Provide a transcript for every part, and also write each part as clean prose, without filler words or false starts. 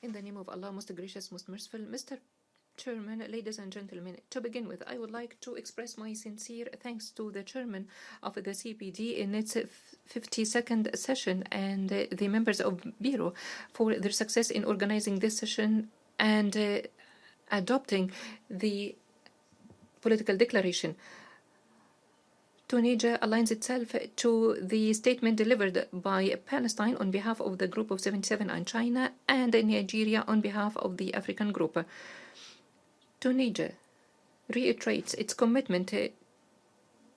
In the name of Allah, most gracious, most merciful, Mr. Chairman, ladies and gentlemen, to begin with, I would like to express my sincere thanks to the Chairman of the CPD in its 52nd session and the members of Bureau for their success in organizing this session and adopting the political declaration. Tunisia aligns itself to the statement delivered by Palestine on behalf of the Group of 77 and China, and Nigeria on behalf of the African Group. Tunisia reiterates its commitment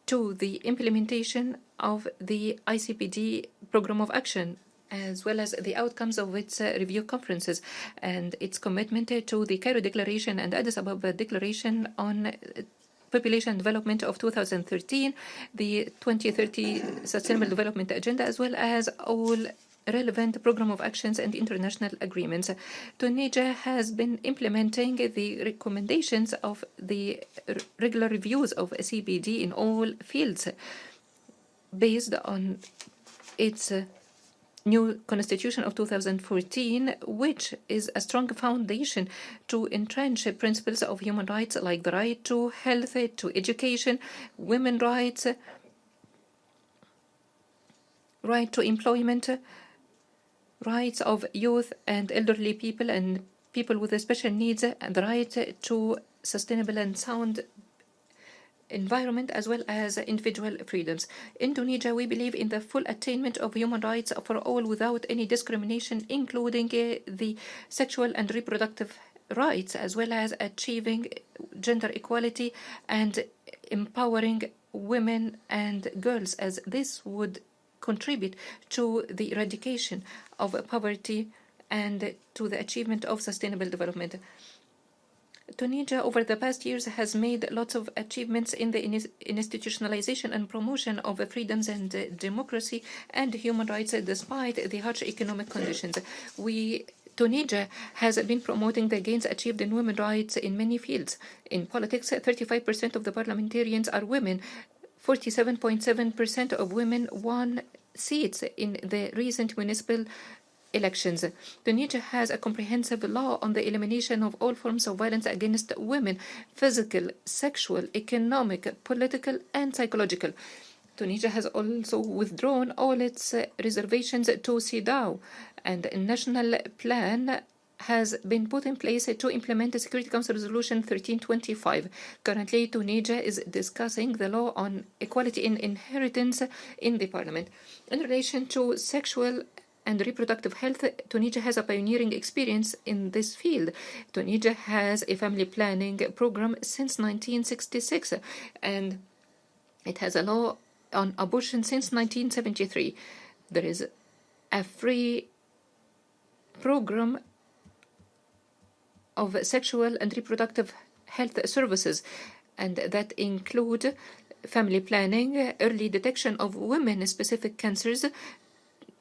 to the implementation of the UNCPD Program of Action, as well as the outcomes of its review conferences, and its commitment to the Cairo Declaration and Addis Ababa Declaration on Population Development of 2013, the 2030 Sustainable Development Agenda, as well as all relevant program of actions and international agreements. Tunisia has been implementing the recommendations of the regular reviews of CPD in all fields based on its new constitution of 2014, which is a strong foundation to entrench principles of human rights like the right to health, to education, women's rights, right to employment, rights of youth and elderly people and people with special needs, and the right to sustainable and sound environment, as well as individual freedoms. In Tunisia, we believe in the full attainment of human rights for all without any discrimination, including the sexual and reproductive rights, as well as achieving gender equality and empowering women and girls, as this would contribute to the eradication of poverty and to the achievement of sustainable development. Tunisia, over the past years, has made lots of achievements in the institutionalization and promotion of freedoms and democracy and human rights, despite the harsh economic conditions. Tunisia has been promoting the gains achieved in women's rights in many fields. In politics, 35% of the parliamentarians are women. 47.7% of women won seats in the recent municipal elections. Tunisia has a comprehensive law on the elimination of all forms of violence against women, physical, sexual, economic, political, and psychological. Tunisia has also withdrawn all its reservations to CEDAW, and a national plan has been put in place to implement the Security Council Resolution 1325. Currently, Tunisia is discussing the law on equality in inheritance in the parliament. In relation to sexual and reproductive health, Tunisia has a pioneering experience in this field. Tunisia has a family planning program since 1966, and it has a law on abortion since 1973. There is a free program of sexual and reproductive health services, and that include family planning, early detection of women-specific cancers,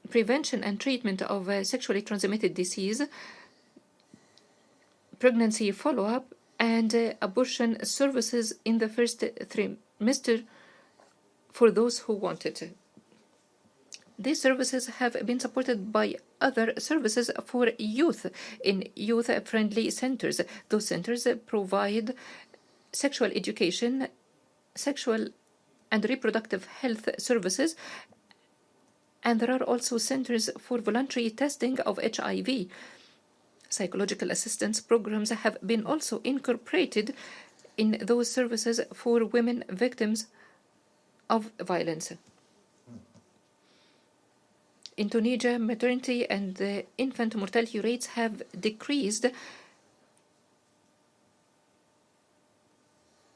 prevention and treatment of sexually transmitted disease, pregnancy follow-up, and abortion services in the first trimester for those who want it. These services have been supported by other services for youth in youth-friendly centers. Those centers provide sexual education, sexual and reproductive health services, and there are also centers for voluntary testing of HIV. Psychological assistance programs have been also incorporated in those services for women victims of violence. In Tunisia, maternity and infant mortality rates have decreased,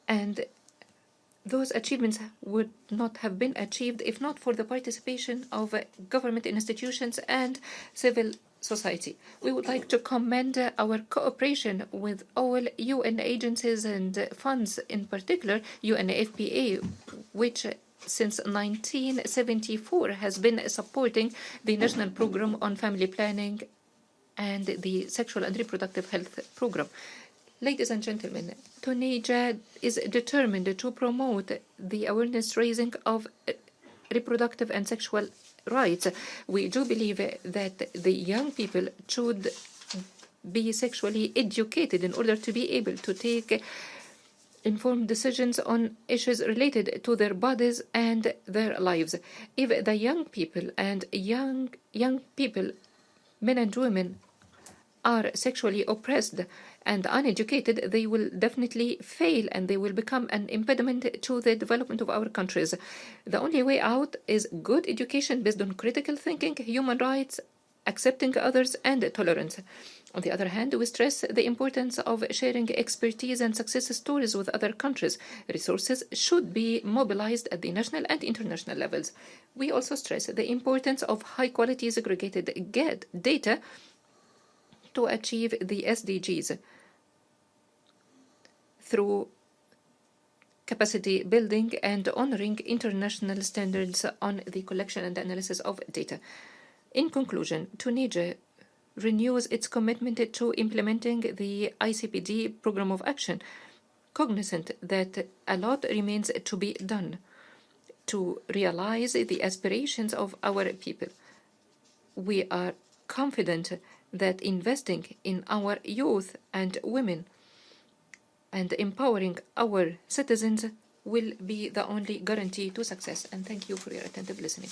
and those achievements would not have been achieved if not for the participation of government institutions and civil society. We would like to commend our cooperation with all UN agencies and funds, in particular UNFPA, which since 1974 has been supporting the National Program on Family Planning and the Sexual and Reproductive Health Program. Ladies and gentlemen, Tunisia is determined to promote the awareness raising of reproductive and sexual rights. We do believe that the young people should be sexually educated in order to be able to take informed decisions on issues related to their bodies and their lives. If the young people, men and women, are sexually oppressed and uneducated, they will definitely fail and they will become an impediment to the development of our countries. The only way out is good education based on critical thinking, human rights, accepting others, and tolerance. On the other hand, we stress the importance of sharing expertise and success stories with other countries. Resources should be mobilized at the national and international levels. We also stress the importance of high-quality segregated data to achieve the SDGs through capacity building and honoring international standards on the collection and analysis of data. In conclusion, Tunisia renews its commitment to implementing the UNCPD program of action, cognizant that a lot remains to be done to realize the aspirations of our people. We are confident that investing in our youth and women and empowering our citizens will be the only guarantee to success. And thank you for your attentive listening.